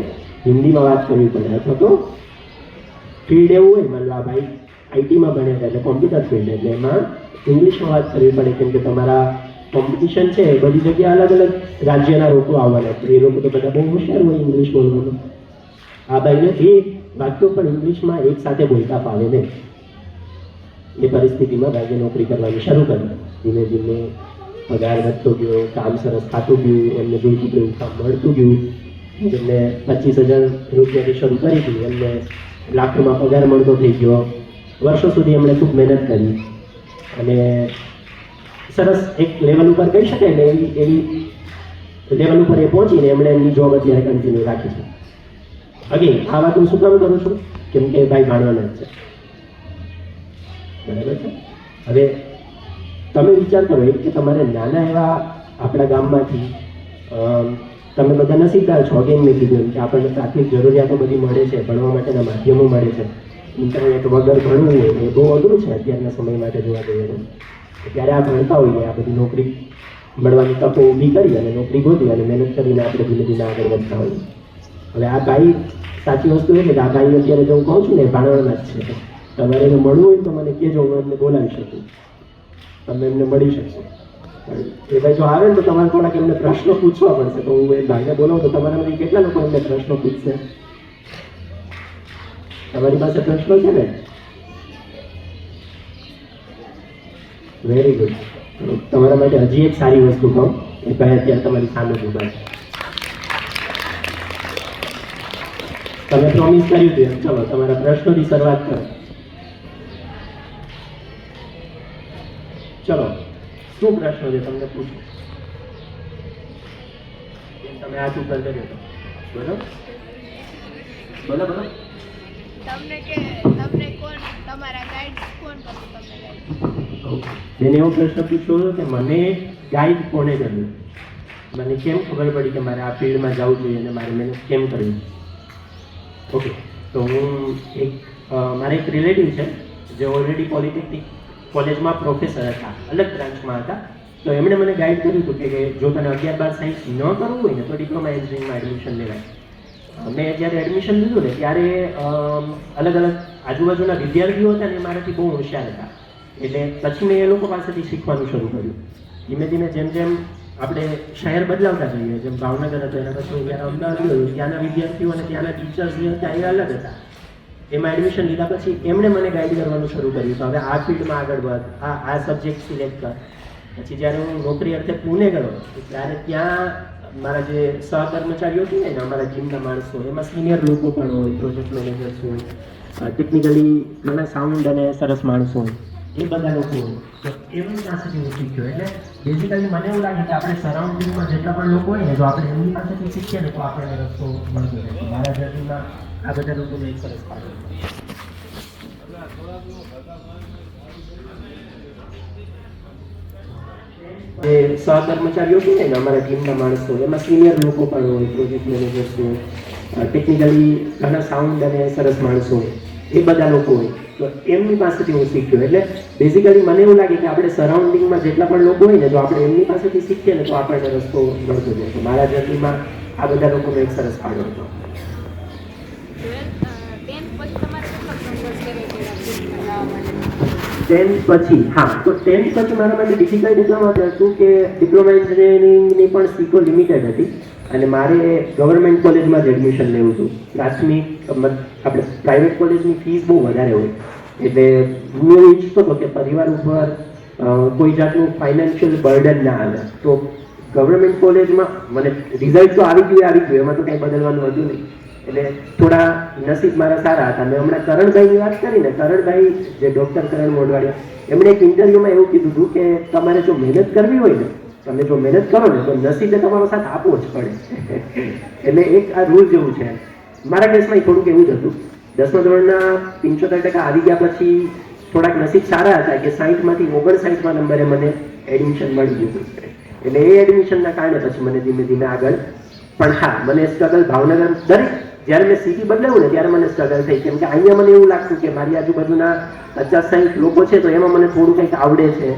હિન્દીમાં વાત કરવી પડે, અથવા તો ફિલ્ડ એવું હોય, માનો આ ભાઈ આઈટીમાં ભણ્યા હતા એટલે કોમ્પ્યુટર ફિલ્ડ, એટલે એમાં ઇંગ્લિશમાં વાત કરવી પડે, કેમ કે તમારા કોમ્પિટિશન છે બધી જગ્યાએ અલગ અલગ રાજ્યના લોકો આવવાના છે, એ લોકો તો બધા બહુ હોશિયાર હોય ઇંગ્લિશ બોલવાનું. આ ભાઈને એ વાક્યો પણ ઇંગ્લિશમાં એક સાથે બોલતા ફાવે નહીં. એ પરિસ્થિતિમાં ભાઈએ નોકરી કરવાની શરૂ કરી. ધીમે ધીમે પગાર વધતો ગયો, કામ સરસ થતું ગયું, એમને જોઈતું એવું કામ મળતું ગયું. એમને 25,000 રૂપિયાથી શરૂ કરી હતી, એમને લાખોમાં પગાર મળતો થઈ ગયો. વર્ષો સુધી એમણે ખૂબ મહેનત કરી અને સરસ એક લેવલ ઉપર કહી શકાય ને એવી લેવલ ઉપર એ પહોંચીને એમણે એમની જોબ અત્યારે કન્ટિન્યુ રાખી છે. અગેન આ વાત હું શું કામ કરું છું, કેમ કે ભાઈ ભણવાના જ છે, બરાબર છે. હવે તમે વિચાર કરો કે તમારે નાના એવા આપણા ગામમાંથી તમે બધા નસીબદાર છો. અગેન મેં કીધું કે આપણને પ્રાથમિક જરૂરિયાતો બધી મળે છે, ભણવા માટેના માધ્યમો મળે છે. ઇન્ટરનેટ વગર ભણવું હોય એ બહુ અઘરું છે અત્યારના સમય માટે જોવા જઈએ તો. ત્યારે આ ભણતા હોઈએ, આ બધી નોકરી મળવાની તકો ઊભી કરી અને નોકરી ગોતી અને મહેનત કરીને આપણે ધીમે ધીમે આગળ વધતા હોઈએ. હવે આ ભાઈ સાચી વસ્તુ એ છે કે આ ભાઈ અત્યારે જો હું કહું છું ને એ ભણવાના જ છે. તમારે એને મળવું હોય તો મને કહેજો, હું એમને બોલાવી શકું, તમે એમને મળી શકશો. એ ભાઈ જો આવે ને તો તમારે થોડાક એમને પ્રશ્નો પૂછવા પડશે. તો હું એ ભાઈને બોલાવું તો તમારામાંથી કેટલા લોકો એમને પ્રશ્નો પૂછશે? તમારી પાસે પ્રશ્નો છે ને? Very good. તમારા માટે હજી એક સારી વસ્તુ કહું, એ ભાઈ અત્યારે તમારી સામે જ ઊભા છે. તમે પ્રોમિસ કર્યું હતું, ચલો તમારા પ્રશ્નોથી શરૂઆત કરો. ચલો, શું પ્રશ્નો છે તમને પૂછો? તમે આ શું કરી દેજો, બરોબર? બોલો બોલો. તમને કોણ તમારા ગાઈડ કોણ કર્યું? તમને ગાઈડ મેં એવો પ્રશ્ન પૂછ્યો હતો કે મને ગાઈડ કોને કર્યું, મને કેમ ખબર પડી કે મારે આ ફિલ્ડમાં જવું જોઈએ અને મારે મહેનત કેમ કરવી? ઓકે, તો હું મારે એક રિલેટિવ છે જે ઓલરેડી પોલિટેકનિક કોલેજમાં પ્રોફેસર હતા, અલગ બ્રાન્ચમાં હતા. તો એમણે મને ગાઈડ કર્યું હતું કે જો તને 11-12 સાયન્સ ન કરવું હોય ને તો ડિપ્લોમા એન્જિનિયરિંગમાં એડમિશન લેવાય. મેં જ્યારે એડમિશન લીધું ને ત્યારે અલગ અલગ આજુબાજુના વિદ્યાર્થીઓ હતા ને એ મારાથી બહુ હોશિયાર હતા, એટલે પછી મેં એ લોકો પાસેથી શીખવાનું શરૂ કર્યું. ધીમે ધીમે જેમ જેમ આપણે શહેર બદલાવતા જઈએ, જેમ ભાવનગર હતો એના પછી જ્યારે અમદાવાદ ગયો, ત્યાંના વિદ્યાર્થીઓ અને ત્યાંના ટીચર્સ જે હતા એ અલગ હતા. એમાં એડમિશન લીધા પછી એમણે મને ગાઈડ કરવાનું શરૂ કર્યું કે હવે આ ફિલ્ડમાં આગળ વધ, આ સબ્જેક્ટ સિલેક્ટ કર. પછી જ્યારે હું નોકરી અર્થે પુણે ગયો ત્યારે ત્યાં મારા જે સહકર્મચારીઓ છે ને અમારા ટીમના માણસો, એમાં સિનિયર લોકો પણ હોય, પ્રોજેક્ટ મેનેજર્સ હોય, ટેકનિકલી ઘણા સાઉન્ડ અને સરસ માણસો હોય, એ બધા લોકો હોય. તો એમની પાસેથી હું શીખ્યો. એટલે બેઝિકલી મને એવું લાગે કે આપણે સરાઉન્ડિંગમાં જેટલા પણ લોકો હોય ને, જો આપણે એમની પાસેથી શીખીએ ને તો આપણને રસ્તો મળતો રહે. મારા જર્નીમાં આ બધા લોકોને એક સરસ ફાળો. જે સહકર્મચારીઓ છે ને અમારા ટીમના માણસો, એમાં સિનિયર લોકો પણ હોય, પ્રોજેક્ટ મેનેજર્સ હોય, ટેકનિકલી ઘણા સાઉન્ડ અને સરસ માણસો હોય, એ બધા લોકો હોય. તો એમની પાસેથી હું શીખ્યો. એટલે બેઝિકલી મને એવું લાગે કે આપણે સરાઉન્ડિંગમાં જેટલા પણ લોકો હોય ને, જો આપણે એમની પાસેથી શીખીએ ને તો આપણને રસ્તો મળતો જાય. તો મારા જર્નીમાં આ બધા લોકોનો એક સરસ ફાળો હતો. 10th પછી હા, તો 10th પછી મારા માટે ડિફિકલ્ટ એટલા માટે હતું કે ડિપ્લોમા એન્જિનિયરિંગની પણ સીટો લિમિટેડ હતી અને મારે ગવર્મેન્ટ કોલેજમાં જ એડમિશન લેવું હતું. પ્રાથમિક આપણે પ્રાઇવેટ કોલેજની ફીસ બહુ વધારે હોય, એટલે હું એવું ઈચ્છતો હતો કે પરિવાર ઉપર કોઈ જાતનું ફાઇનાન્શિયલ બર્ડન ના આવે. તો ગવર્મેન્ટ કોલેજમાં મને રિઝલ્ટ તો આવી ગયું, એમાં તો કંઈ બદલવાનું હતું નહીં. એટલે થોડા નસીબ મારા સારા હતા. મેં હમણાં કરણભાઈની વાત કરીને, કરણભાઈ જે ડૉક્ટર કરણ મોઢવાડિયા, એમણે એક ઇન્ટરવ્યુમાં એવું કીધું હતું કે તમારે જો મહેનત કરવી હોય ને, તમે જો મહેનત કરો ને તો નસીબે તમારો સાથ આપવો જ પડે. એટલે એક આ રૂલ જેવું છે. મારા કેસમાં થોડુંક એવું જ હતું. 10મા ધોરણના 75% આવી ગયા પછી થોડાક નસીબ સારા હતા કે 60માંથી 59મા નંબરે મને એડમિશન મળી ગયું. એટલે એ એડમિશનના કારણે પછી મને ધીમે ધીમે આગળ. પણ હા, મને સ્ટ્રગલ ભાવનગર દરેક જ્યારે મેં સિટી બદલાવ્યું ને ત્યારે મને સ્ટ્રગલ થઈ, કેમ કે અહીંયા મને એવું લાગતું કે મારી આજુબાજુના 50-60 લોકો છે તો એમાં મને થોડું કંઈક આવડે છે,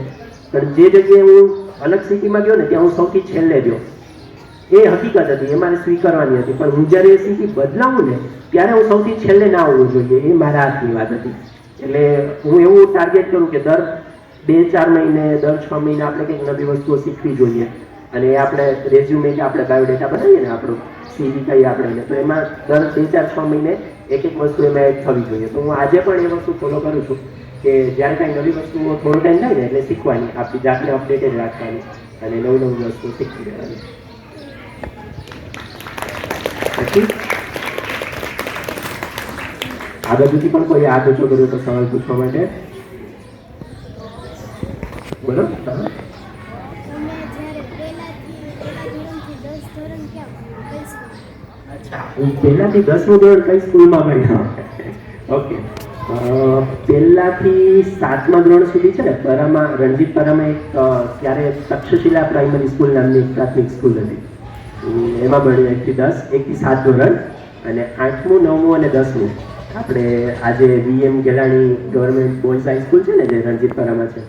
પણ જે જગ્યાએ હું અલગ સિટીમાં ગયો ને ત્યાં હું સૌથી છેલ્લે ગયો. એ હકીકત હતી, એ મારે સ્વીકારવાની હતી. પણ હું જ્યારે એ સિટી બદલાવું ને ત્યારે હું સૌથી છેલ્લે ના આવવું જોઈએ, એ મારા હાથની વાત હતી. એટલે હું એવું ટાર્ગેટ કરું કે દર 2-4 મહિને, દર 6 મહિને આપણે કંઈક નવી વસ્તુઓ શીખવી જોઈએ. અને એ આપણે રેઝ્યુમે કે આપણે બાયોડેટા બનાવીએ ને, આપણું સીવી કહીએ આપણે, તો એમાં દર 2-4-6 મહિને એક વસ્તુ એમાં એડ થવી જોઈએ. તો હું આજે પણ એ વસ્તુ ફોલો કરું છું કે જ્યારે કાંઈ નવી વસ્તુઓ થોડો ટાઈમ થાય ને એટલે શીખવાની, આપણી જાતને અપડેટેડ રાખવાની અને નવી વસ્તુઓ શીખવી દેવાની. પછી આ બાજુથી પણ કોઈ હાથ ઊંચો કર્યો તો સવાલ પૂછવા માટે? બોલો. હું પહેલાથી 10મું ધોરણ કઈ સ્કૂલમાં ભણ્યો? ઓકે, પહેલાથી 7મા ધોરણ સુધી છે ને પરામાં, રણજીત પરામાં એક ત્યારે તક્ષશિલા પ્રાઇમરી સ્કૂલ નામની એક પ્રાથમિક સ્કૂલ હતી, એમાં ભણ્યો 1 થી 10, 1 થી 7 ધોરણ. અને 8મું, 9મું અને 10મું આપણે આજે VM Gelani government boys high school છે ને જે રણજીત પરામાં છે,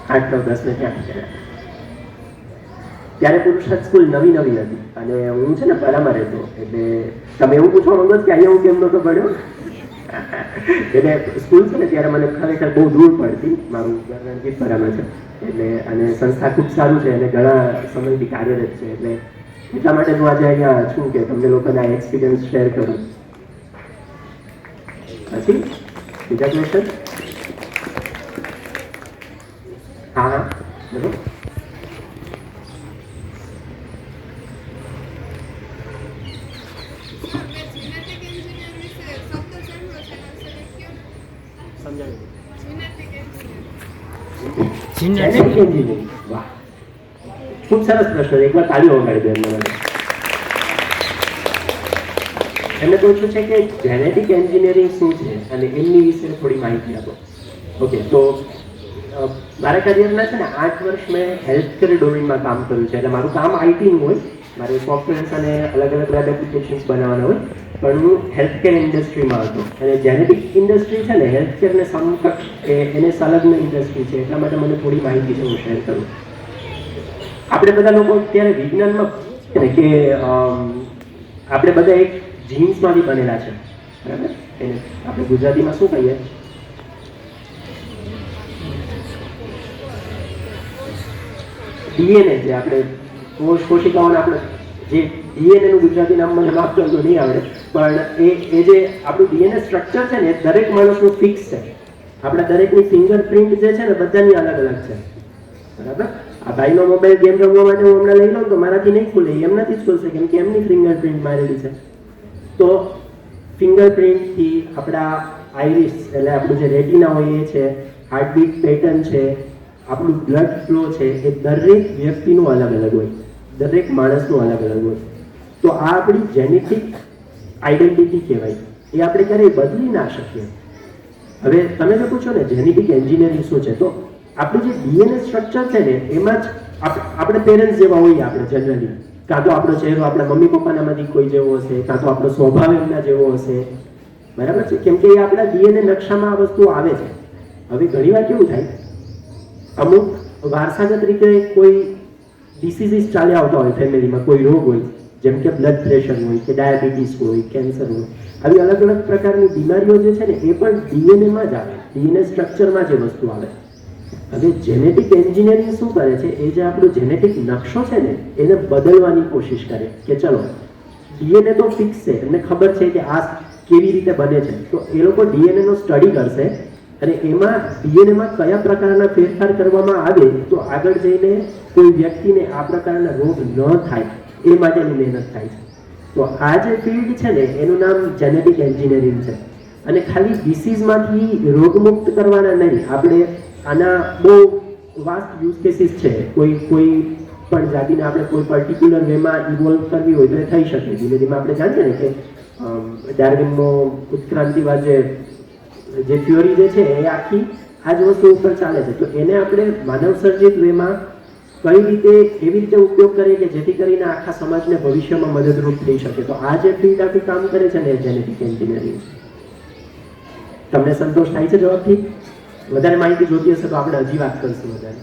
8, 9, 10 ને ત્યાં કર્યા. ત્યારે પુરુષાર્થ સ્કૂલ નવી હતી અને હું છે ને પરામાં રહેતો, એટલે તમે એવું પૂછવા માંગો કે અહીંયા હું કેમ નહોતો ભણ્યો? એટલે સ્કૂલ છે ને ત્યારે મને ખરેખર બહુ દૂર પડતી, મારું ઘર રણજીત પરામાં છે એટલે, અને સંસ્થા ખૂબ સારું છે અને ઘણા સમયથી કાર્યરત છે, એટલે એટલા માટે હું આજે અહીંયા છું કે તમને લોકોના એક્સપિરિયન્સ શેર કરું. પછી બીજા ક્વેશ્ચન? હા, બોલો. જેનેટિક એન્જિનિયરિંગ, વાહ, ખૂબ સરસ પ્રશ્ન. એકવાર તાળીઓ વગાડી દો એમના માટે. એમને પૂછ્યું છે કે જેનેટિક એન્જિનિયરિંગ શું છે અને એમની વિશે થોડી માહિતી આપો. ઓકે, તો મારા કરિયરના છે ને 8 વર્ષ મેં હેલ્થકેર ડોમેનમાં કામ કર્યું છે. એટલે મારું કામ આઈટીનું હોય, મારે સોફ્ટવેર્સ અને અલગ અલગ વેબ એપ્લિકેશન્સ બનાવવાના હોય, પણ હું હેલ્થકેર ઇન્ડસ્ટ્રીમાં હતો. અને જેનેટિક ઇન્ડસ્ટ્રી છે ને હેલ્થકેરને સમકક્ષ એને સંલગ્ન ઇન્ડસ્ટ્રી છે, એટલા માટે મને થોડી માહિતી છે હું શેર કરું. આપણે બધા લોકો અત્યારે વિજ્ઞાનમાં કે આપણે બધા એક જીન્સમાંથી બનેલા છે, બરાબર? એને આપણે ગુજરાતીમાં શું કહીએ? ડીએનએ. જે આપણે કોશિકાઓને આપણે જે ડીએનએનું ગુજરાતી નામ મને માફ કરજો, નહીં આવડે, પણ એ જે આપણું ડીએનએ સ્ટ્રક્ચર છે ને દરેક માણસનું ફિક્સ છે. આપણા દરેકની ફિંગરપ્રિન્ટ જે છે ને બધાની અલગ અલગ છે, બરાબર? આ ભાઈનો મોબાઈલ ગેમ રમવા માટે હું હમણાં લઈ લઉં તો મારાથી નહીં ખુલે, એમનાથી જ ખુલશે, કેમ કે એમની ફિંગરપ્રિન્ટ મારેલી છે. તો ફિંગરપ્રિન્ટથી આપણા આઈરિસ, એટલે આપણું જે રેટિના હોય એ છે, હાર્ટબીટ પેટર્ન છે, આપણું બ્લડ ફ્લો છે, એ દરેક વ્યક્તિનું અલગ અલગ હોય, દરેક માણસનું અલગ અલગ હોય. તો આ આપણી જેનેટિક આઈડેન્ટિટી કહેવાય. એ આપણે ક્યારેય બદલી ના શકીએ. હવે તમે જો પૂછો ને જેનેટિક એન્જિનિયરિંગ શું છે, તો આપણું જે ડીએનએ સ્ટ્રક્ચર છે ને એમાં જ આપણે પેરેન્ટ્સ જેવા હોઈએ આપણે જનરલી. કાં તો આપણો ચહેરો આપણા મમ્મી પપ્પાનામાંથી કોઈ જેવો હશે, કાં તો આપણો સ્વભાવ એમના જેવો હશે, બરાબર છે? કેમ કે એ આપણા ડીએનએ નકશામાં આ વસ્તુ આવે છે. હવે ઘણીવાર કેવું થાય, અમુક વારસાગત રીતે કોઈ ડિસીઝીસ ચાલ્યા આવતા હોય ફેમિલીમાં, કોઈ રોગ હોય, જેમ કે બ્લડ પ્રેશર હોય કે ડાયાબિટીસ હોય, કેન્સર હોય, આવી અલગ અલગ પ્રકારની બીમારીઓ જે છે ને એ પણ ડીએનએમાં જ આવે, ડીએનએ સ્ટ્રક્ચરમાં જે વસ્તુ આવે. હવે જેનેટિક એન્જિનિયરિંગ શું કરે છે, એ જે આપણો જેનેટિક નકશો છે ને એને બદલવાની કોશિશ કરે કે ચલો ડીએનએ તો ફિક્સ છે, એમને ખબર છે કે આ કેવી રીતે બને છે, તો એ લોકો ડીએનએનો સ્ટડી કરશે અને એમાં ડીએનએમાં કયા પ્રકારના ફેરફાર કરવામાં આવે તો આગળ જઈને કોઈ વ્યક્તિને આ પ્રકારના રોગ ન થાય એ માટેની મહેનત થાય છે. તો આ જે ફિલ્ડ છે ને એનું નામ જેનેટિક એન્જિનિયરિંગ છે. અને ખાલી ડિસીઝમાંથી રોગમુક્ત કરવાના નહીં, આપણે આના બહુ વાસ્ટ યુઝ કેસીસ છે. કોઈ પણ જાતિને આપણે કોઈ પર્ટિક્યુલર વેમાં ઇવોલ્વ કરવી હોય તો એ થઈ શકે. ધીમે ધીમે આપણે જાણીએ ને કે ડાર્વિનનો ઉત્ક્રાંતિવાદ જે થિયોરી જે છે એ આખી આ જ વસ્તુ ઉપર ચાલે છે. તો એને આપણે માનવ સર્જિત વેમાં કઈ રીતે એવી રીતે ઉપયોગ કરીએ કે જેથી કરીને આખા સમાજને ભવિષ્યમાં મદદરૂપ થઈ શકે. તો આ જે ફિલ્ડ આખી કામ કરે છે ને જેનેટિક એન્જિનિયરિંગ, તમને સંતોષ થાય છે જવાબથી? વધારે માહિતી જોતી હશે તો આપણે હજી વાત કરીશું વધારે.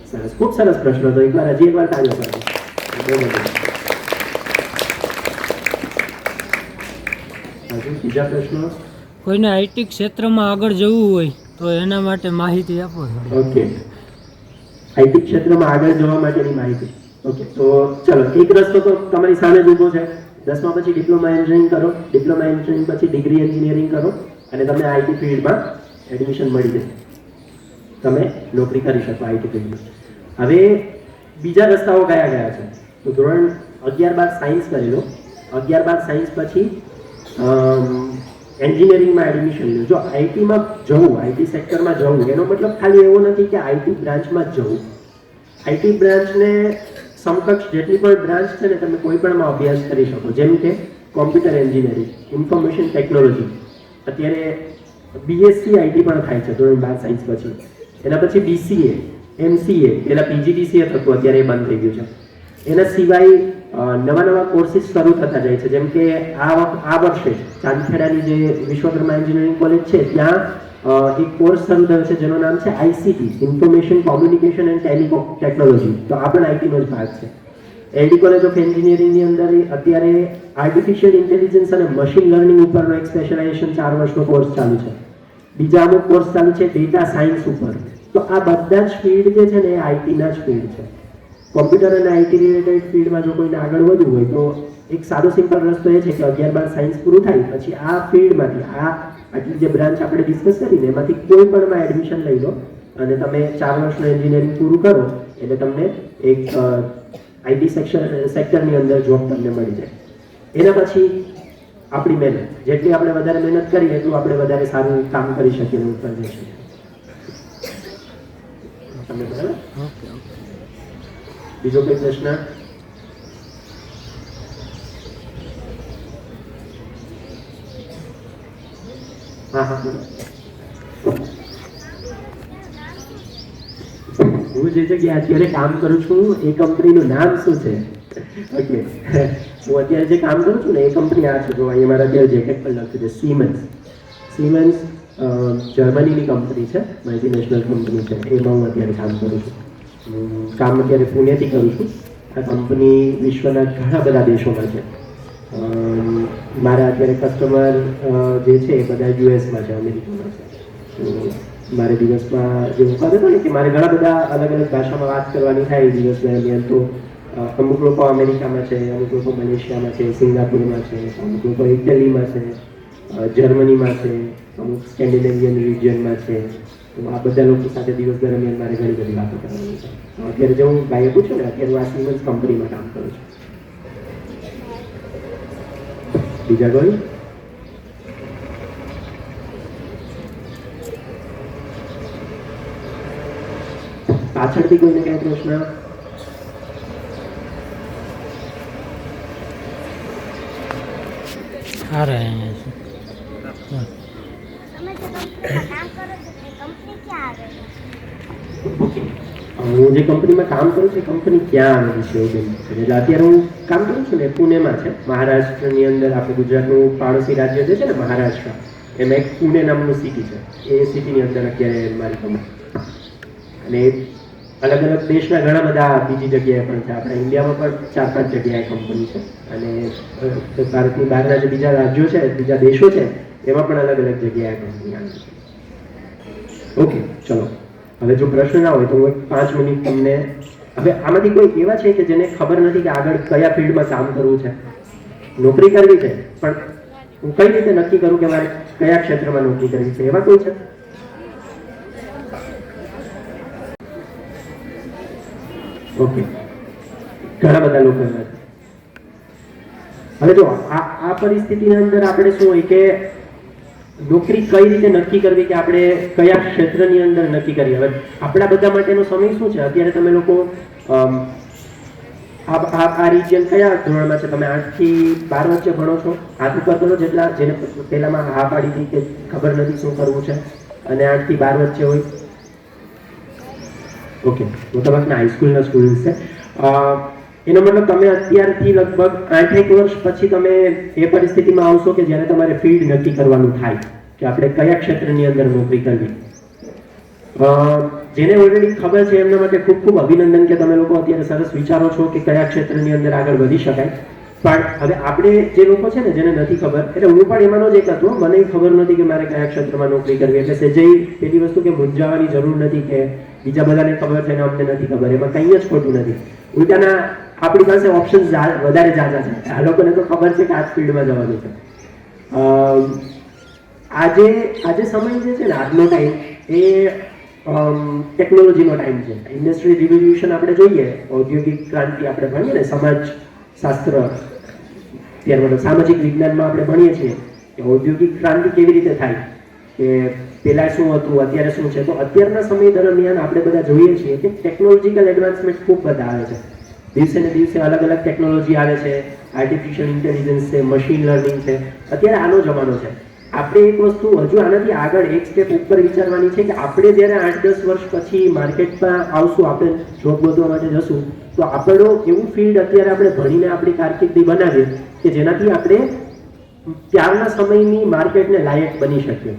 સરસ, ખૂબ સરસ પ્રશ્ન. તો હજી એકવાર તાળીઓ પાડો. બહુ મજા. હજુ બીજા પ્રશ્નો? કોઈને આઈટી ક્ષેત્રમાં આગળ જવું હોય તો એના માટે માહિતી આપો. ઓકે, આઈટી ક્ષેત્રમાં આગળ જવા માટેની માહિતી. ઓકે, તો ચલો, એક રસ્તો તો તમારી સામે જ ઊભો છે. 10મા પછી ડિપ્લોમા એન્જિનિયરિંગ કરો, ડિપ્લોમા એન્જિનિયરિંગ પછી ડિગ્રી એન્જિનિયરિંગ કરો અને તમને આઈટી ફિલ્ડમાં એડમિશન મળી જશે, તમે નોકરી કરી શકો આઈટી ફિલ્ડમાં. હવે બીજા રસ્તાઓ કયા કયા છે? તો ધોરણ 11-12 સાયન્સ કરી લો. 11-12 સાયન્સ પછી એન્જિનિયરિંગમાં એડમિશન લો. જો આઈટીમાં જવું, આઈટી સેક્ટરમાં જવું, એનો મતલબ ખાલી એવો નથી કે આઈટી બ્રાન્ચમાં જ જવું. આઈટી બ્રાન્ચને સમકક્ષ જેટલી પણ બ્રાન્ચ છે ને, તમે કોઈ પણમાં અભ્યાસ કરી શકો. જેમ કે કોમ્પ્યુટર એન્જિનિયરિંગ, ઇન્ફોર્મેશન ટેકનોલોજી, અત્યારે બીએસસી આઈટી પણ થાય છે ધોરણ 12 સાયન્સ પછી. એના પછી બીસીએ, એમસીએ, પહેલાં પીજીડીસીએ થતું, અત્યારે એ બંધ થઈ ગયું છે. એના સિવાય નવા કોર્સીસ શરૂ થતા જાય છે. જેમ કે આ વર્ષે ચાંદખેડાની જે વિશ્વકર્મા એન્જિનિયરિંગ કોલેજ છે ત્યાં એક કોર્સ શરૂ થયો છે જેનું નામ છે ICT, information communication and technology. તો આ પણ આઈટીનો જ ભાગ છે. એલડી કોલેજ ઓફ એન્જિનિયરિંગની અંદર અત્યારે આર્ટિફિશિયલ ઇન્ટેલિજન્સ અને મશીન લર્નિંગ ઉપરનો એક સ્પેશિયલાઇઝેશન 4 વર્ષનો કોર્સ ચાલુ છે. બીજા અમુક કોર્સ ચાલુ છે ડેટા સાયન્સ ઉપર. તો આ બધા જ ફિલ્ડ જે છે ને એ આઈટીના જ ફિલ્ડ છે. કોમ્પ્યુટર અને આઈટી રિલેટેડ ફિલ્ડમાં જો કોઈને આગળ વધવું હોય તો એક સારો સિમ્પલ રસ્તો એ છે કે 11-12 સાયન્સ પૂરું થાય પછી આ ફિલ્ડમાંથી આટલી જે બ્રાન્ચ આપણે ડિસ્કસ કરીને એમાંથી કોઈ પણમાં એડમિશન લઈ લો અને તમે 4 વર્ષનું એન્જિનિયરિંગ પૂરું કરો એટલે તમને એક આઈટી સેક્ટરની અંદર જોબ તમને મળી જાય. એના પછી આપણી મહેનત, જેટલી આપણે વધારે મહેનત કરીએ એટલું આપણે વધારે સારું કામ કરી શકીએ અને ઉપર જઈ શકીએ. તમને બરાબર? ઓકે. બીજો કોઈ પ્રશ્ન? હા હા, હું જે જગ્યાએ અત્યારે કામ કરું છું એ કંપનીનું નામ શું છે? ઓકે, હું અત્યારે જે કામ કરું છું ને એ કંપની આ છે. જો અહીંયા મારા અત્યારે જેકેટ પર લખ્યું છે સિમેન્સ. સિમેન્સ જર્મનીની કંપની છે, મલ્ટીનેશનલ કંપની છે. એમાં હું અત્યારે કામ કરું છું. કામ અત્યારે પુણેથી કરું છું. આ કંપની વિશ્વના ઘણા બધા દેશોમાં છે. મારા અત્યારે કસ્ટમર જે છે એ બધા યુએસમાં છે, અમેરિકામાં છે. મારે દિવસમાં જે હું કહેતો ને કે મારે ઘણા બધા અલગ અલગ ભાષામાં વાત કરવાની થાય દિવસ દરમિયાન. તો અમુક લોકો અમેરિકામાં છે, અમુક લોકો મલેશિયામાં છે, સિંગાપુરમાં છે, અમુક લોકો ઇટલીમાં છે, જર્મનીમાં છે, અમુક સ્કેન્ડિનેવિયન રિજિયનમાં છે. તો આ બધા લોકો સાથે દિવસ દરમિયાન મારે ઘણી બધી વાતો કરવાની છે. અત્યારે જો હું ભાઈએ પૂછું ને, અત્યારે હું આ સિમેન્સ કંપનીમાં કામ કરું છું. બીજા કોઈ? પાછળથી કોઈને કઈ પ્રશ્ન? આ રહે અહીંયા છે. તમે જે કંપનીમાં કામ કરો છો તે કંપની ક્યાં આવેલી છે? હું જે કંપનીમાં કામ કરું છું એ કંપની ક્યાં આવેલી છે એવું બેન? એટલે અત્યારે હું કામ કરું છું ને પુણેમાં છે, મહારાષ્ટ્રની અંદર. આપણે ગુજરાતનું પાડોશી રાજ્ય જે છે ને મહારાષ્ટ્ર, એમાં એક પુણે નામનું સિટી છે. એ સિટીની અંદર અત્યારે મારી કંપની. અને અલગ અલગ દેશના ઘણા બધા બીજી જગ્યાએ પણ છે. આપણા ઇન્ડિયામાં પણ 4-5 જગ્યાએ કંપની છે. અને ભારતની બહારના જે બીજા રાજ્યો છે, બીજા દેશો છે, એમાં પણ અલગ અલગ જગ્યાએ કંપની આવે છે. ઓકે, ચલો. હવે જો પ્રશ્ન ના હોય તો હું 5 મિનિટ તમને, હવે આમાંથી કોઈ એવા છે કે જેને ખબર નથી કે આગળ કયા ફિલ્ડમાં કામ કરવું છે, નોકરી કરવી છે, પણ હું કઈ રીતે નક્કી કરું કે મારે કયા ક્ષેત્રમાં નોકરી કરવી છે? એવા કોઈ છે? ઓકે, ઘણા બધા લોકો એવા છે. હવે જો આ પરિસ્થિતિની અંદર આપણે શું હોય કે નોકરી કઈ રીતે નક્કી કરવી, કે આપણે કયા ક્ષેત્રની અંદર નક્કી કરીએ? હવે આપણા બધા માટેનો સમય શું છે? અત્યારે તમે લોકો આ રિજિયન કયા ધોરણમાં છે? તમે 8 થી 12 વચ્ચે ભણો છો? હાથ ઉપર કરો જેટલા જેને પહેલામાં હા પાડી હતી કે ખબર નથી શું કરવું છે અને 8 થી 12 વચ્ચે હોય. ઓકે, મોટાભાગના હાઈસ્કૂલના સ્ટુડન્ટ્સ છે. એનો મતલબ તમે અત્યારથી લગભગ 8-1 વર્ષ પછી તમે એ પરિસ્થિતિમાં આવશો કે જ્યારે તમારે ફિલ્ડ નક્કી કરવાનું થાય કે આપણે કયા ક્ષેત્રની અંદર નોકરી કરવી. જેને ઓલરેડી ખબર છે એમના માટે ખૂબ ખૂબ અભિનંદન કે તમે લોકો અત્યારે સરસ વિચારો છો કે કયા ક્ષેત્રની અંદર આગળ વધી શકાય. પણ હવે આપણે જે લોકો છે ને જેને નથી ખબર, એટલે હું પણ એમાંનો જ એક હતો, મને ખબર નથી કે મારે કયા ક્ષેત્રમાં નોકરી કરવી. એટલે સહેજેય પેલી વસ્તુ કે મૂંઝાવાની જરૂર નથી કે બીજા બધાને ખબર છે ને અમને નથી ખબર, એમાં કંઈ જ ખોટું નથી. ઉલટાના આપણી પાસે ઓપ્શન્સ વધારે જાજા છે. આ લોકોને તો ખબર છે કે આ ફિલ્ડમાં જવાનું છે. આજે સમય જે છે ને આજનો ટાઈમ એ ટેકનોલોજીનો ટાઈમ છે. ઇન્ડસ્ટ્રી રિવોલ્યુશન આપણે જોઈએ, ઔદ્યોગિક ક્રાંતિ આપણે ભણીએ ને, સમાજ શાસ્ત્ર ત્યારબાદ સામાજિક વિજ્ઞાનમાં આપણે ભણીએ છીએ કે ઔદ્યોગિક ક્રાંતિ કેવી રીતે થાય, કે પહેલા શું હતું અત્યારે શું છે. તો અત્યારના સમય દરમિયાન આપણે બધા જોઈએ છીએ કે ટેકનોલોજીકલ એડવાન્સમેન્ટ ખૂબ બધા આવે છે. દિવસે ને દિવસે અલગ અલગ ટેકનોલોજી આવે છે. આર્ટિફિશિયલ ઇન્ટેલિજન્સ છે, મશીન લર્નિંગ છે. અત્યારે આનો જમાનો છે. આપણે એક વસ્તુ હજુ આનાથી આગળ એક સ્ટેપ ઉપર વિચારવાની છે કે આપણે જ્યારે 8-10 વર્ષ પછી માર્કેટમાં આવશું, આપણે જોબ ગોતવા માટે જશું, તો આપણો એવું ફિલ્ડ અત્યારે આપણે ભણીને આપણી કારકિર્દી બનાવીએ કે જેનાથી આપણે ત્યારના સમયની માર્કેટને લાયક બની શકીએ.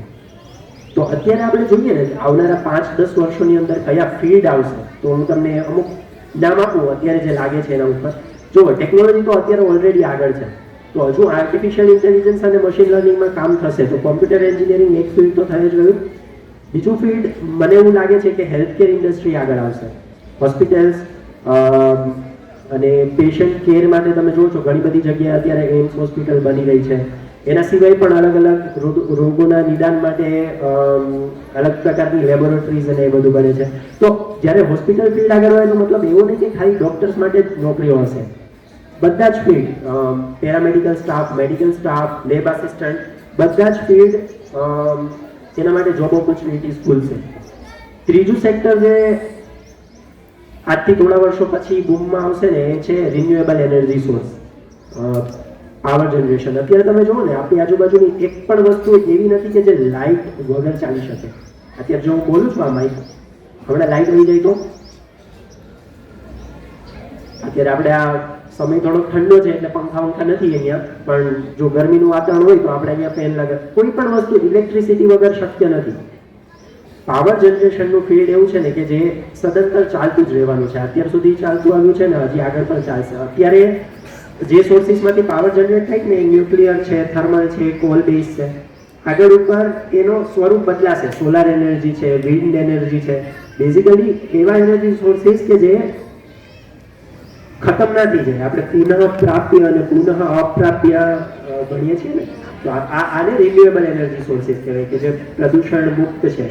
તો અત્યારે આપણે જોઈએ ને આવનારા 5-10 વર્ષોની અંદર કયા ફિલ્ડ આવશે, તો હું તમને અમુક નામ આપું અત્યારે જે લાગે છે એના ઉપર. જુઓ, ટેકનોલોજી તો અત્યારે ઓલરેડી આગળ છે, તો હજુ આર્ટિફિશિયલ ઇન્ટેલિજન્સ અને મશીન લર્નિંગમાં કામ થશે, તો કોમ્પ્યુટર એન્જિનિયરિંગ એક ફિલ્ડ તો થઈ જ ગયું. બીજું ફિલ્ડ મને એવું લાગે છે કે હેલ્થકેર ઇન્ડસ્ટ્રી આગળ આવશે. હોસ્પિટલ્સ અને પેશન્ટ કેર માટે તમે જુઓ છો ઘણી બધી જગ્યાએ અત્યારે એમ્સ હોસ્પિટલ બની રહી છે. એના સિવાય પણ અલગ અલગ રોગોના નિદાન માટે અલગ પ્રકારની લેબોરેટરીઝ અને એ બધું બને છે. તો જ્યારે હોસ્પિટલ ફિલ્ડ આગળ હોય તો મતલબ એવું નહીં કે ખાલી ડોક્ટર્સ માટે જ નોકરીઓ હશે. બધા જ field, paramedical staff, medical staff, lab assistant, બધા જ ફિલ્ડ એના માટે જોબ ઓપોર્ચ્યુનિટીઝ ખુલશે. ત્રીજું સેક્ટર જે આજથી થોડા વર્ષો પછી બૂમમાં આવશે ને એ છે renewable energy source, power generation. અત્યારે તમે જુઓ ને આપણી આજુબાજુની એક પણ વસ્તુ એવી નથી કે જે લાઇટ વગર ચાલી શકે. અત્યારે જો હું બોલું છું આ માઇક, હમણાં લાઇટ વહી જાય તો અત્યારે આપણે આ સમય થોડો ઠંડો છે એટલે પંખા નથી અહીંયા, પણ જો ગરમીનું વાતાવરણ હોય તો આપણે અહીંયા ફેન લાગે. કોઈ પણ વસ્તુ ઇલેક્ટ્રિસિટી વગર શક્ય નથી. પાવર જનરેશનનું ફિલ્ડ એવું છે ને કે જે સદંતર ચાલતું જ રહેવાનું છે. અત્યાર સુધી ચાલતું આવ્યું છે ને હજી આગળ પણ ચાલશે. અત્યારે જે સોર્સિસમાંથી પાવર જનરેટ થાય ને, ન્યુક્લિયર છે, થર્મલ છે, કોલ બેઝ છે, આગળ ઉપર એનો સ્વરૂપ બદલાશે. સોલાર એનર્જી છે, વિન્ડ એનર્જી છે, બેઝિકલી એવા એનર્જી સોર્સિસ કે જે ખતમ ના થઈ જાય. આપણે પુનઃ પ્રાપ્ય અને પુનઃ અપ્રાપ્ય ભણીએ છીએ ને, તો આને રિન્યુએબલ એનર્જી સોર્સિસ કહેવાય કે જે પ્રદૂષણ મુક્ત છે,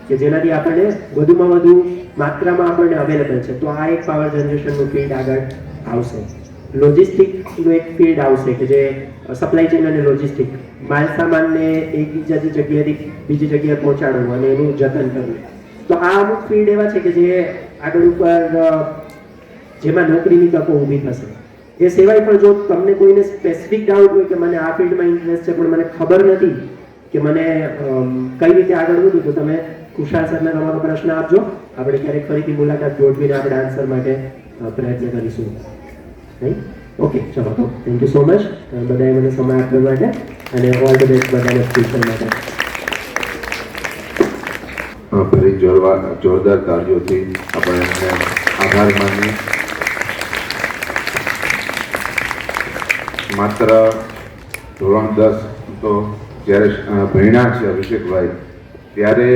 કે જેનાથી આપણને વધુમાં વધુ માત્રામાં આપણને અવેલેબલ છે. તો આ એક પાવર જનરેશનનું ફિલ્ડ આગળ આવશે. લોજિસ્ટિકનું એક ફિલ્ડ આવશે કે જે સપ્લાય ચેન અને લોજિસ્ટિક, માલ સામાનને એક જગ્યાએથી બીજી જગ્યાએ પહોંચાડવું અને એનું જતન કરવું. તો આ અમુક ફિલ્ડ એવા છે કે જે આગળ ઉપર જેમાં નોકરીની તકો ઊભી થશે. એ સિવાય પણ જો તમને કોઈને સ્પેસિફિક ડાઉટ હોય કે મને આ ફિલ્ડમાં ઇન્ટરેસ્ટ છે પણ મને ખબર નથી કે મને કઈ રીતે આગળ વધવું, તો તમે કુશાલ સરને તમારો પ્રશ્ન આપજો. આપણે ક્યારેક ફરીથી મુલાકાત ગોઠવીને આપણે આન્સર માટે પ્રયત્ન કરીશું. નહીં? ઓકે, ચલો તો થેન્ક યુ સો મચ બધાએ મને સમય આપવા માટે, અને ઓલ ધ બેસ્ટ બધાને ફ્યુચર માટે. ફરી જોરદાર તાળીઓથી આપણે એમને આભાર માનીએ. માત્ર ધોરણ 10 તો જ્યારે ભણ્યા છે અભિષેકભાઈ, ત્યારે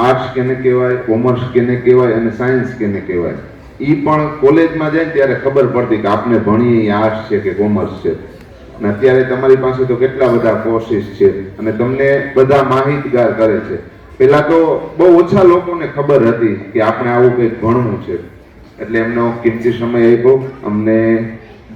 આર્ટ્સ કેને કહેવાય, કોમર્સ કેને કહેવાય અને સાયન્સ કેને કહેવાય, એ પણ કોલેજમાં જાય ત્યારે ખબર પડતી કે આપણે ભણીએ એ આર્ટ્સ છે કે કોમર્સ છે. અને અત્યારે તમારી પાસે તો કેટલા બધા કોર્સિસ છે અને તમને બધા માહિતગાર કરે છે. પહેલા તો બહુ ઓછા લોકોને ખબર હતી કે આપણે આવું કંઈક ભણવું છે, એટલે એમનો કિંમતી સમય આપ્યો અમને.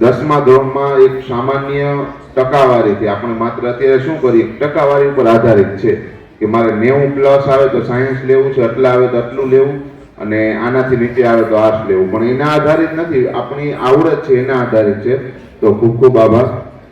10મા ધોરણમાં એક સામાન્ય ટકાવારીથી આપણે માત્ર અત્યારે શું કરીએ, ટકાવારી ઉપર આધારિત છે કે મારે 90+ આવે તો સાયન્સ લેવું છે, આટલા આવે તો આટલું લેવું, અને આનાથી નીચે આવે તો આર્ટ્સ લેવું. પણ એના આધારિત નથી, આપણી આવડત છે એના આધારિત છે. તો ખૂબ ખૂબ આભાર.